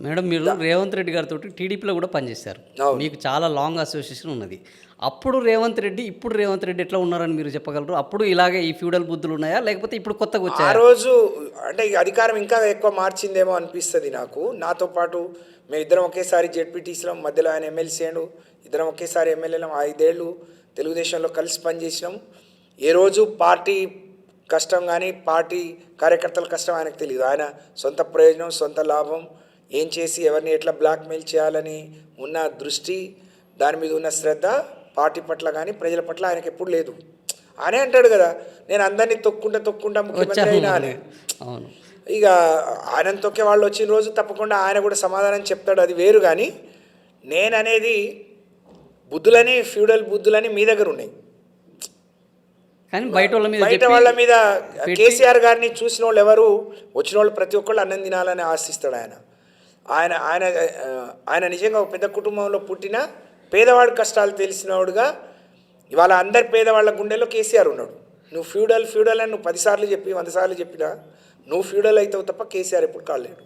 Madam మీరు రేవంత్ రెడ్డి గారితో టీడీపీలో కూడా పనిచేశారు. అవును. మీకు చాలా లాంగ్ అసోసియేషన్ ఉన్నది. అప్పుడు రేవంత్ రెడ్డి, ఇప్పుడు రేవంత్ రెడ్డి ఎట్లా ఉన్నారని మీరు చెప్పగలరు? అప్పుడు ఇలాగే ఈ ఫ్యూడల్ బుద్ధులు ఉన్నాయా? లేకపోతే ఇప్పుడు కొత్తగా ఆ వచ్చాయా? రోజు అంటే ఈ అధికారం ఇంకా ఎక్కువ మార్చిందేమో అనిపిస్తుంది నాకు. నాతో పాటు మేము ఇద్దరం ఒకేసారి జెడ్పీటీసీలం, మధ్యలో ఆయన ఎమ్మెల్సీ అయ్యాడు. ఇద్దరం ఒకేసారి ఎమ్మెల్యేలం. 5 ఏళ్ళు తెలుగుదేశంలో కలిసి పనిచేసినాం. ఏ రోజు పార్టీ కష్టం కానీ పార్టీ కార్యకర్తల కష్టం ఆయనకు తెలియదు. ఆయన సొంత ప్రయోజనం, సొంత లాభం, ఏం చేసి ఎవరిని ఎట్లా బ్లాక్మెయిల్ చేయాలని ఉన్న దృష్టి, దాని మీద ఉన్న శ్రద్ధ పార్టీ పట్ల కానీ ప్రజల పట్ల ఆయనకు ఎప్పుడు లేదు. ఆయనే అంటాడు కదా, నేను అందరినీ తొక్కుంటా ముఖ్యమంత్రి అయినా అని. అవును. ఇక ఆయన తొక్కే వాళ్ళు వచ్చిన రోజు తప్పకుండా ఆయన కూడా సమాధానం చెప్తాడు, అది వేరు. కానీ నేననేది బుద్ధులని, ఫ్యూడల్ బుద్ధులని మీ దగ్గర ఉన్నాయి. కానీ బయట వాళ్ళ మీద కేసీఆర్ గారిని చూసిన వాళ్ళు ఎవరు, వచ్చిన వాళ్ళు ప్రతి ఒక్కళ్ళు అన్నం తినాలని ఆశిస్తాడు ఆయన. ఆయన ఆయన ఆయన నిజంగా ఒక పెద్ద కుటుంబంలో పుట్టిన పేదవాడి కష్టాలు తెలిసినవాడుగా ఇవాళ అందరి పేదవాళ్ళ గుండెల్లో కేసీఆర్ ఉన్నాడు. నువ్వు ఫ్యూడల్ అని నువ్వు 10 సార్లు చెప్పి 100 సార్లు చెప్పినా నువ్వు ఫ్యూడల్ అవుతావు తప్ప కేసీఆర్ ఎప్పుడు కాలేడు.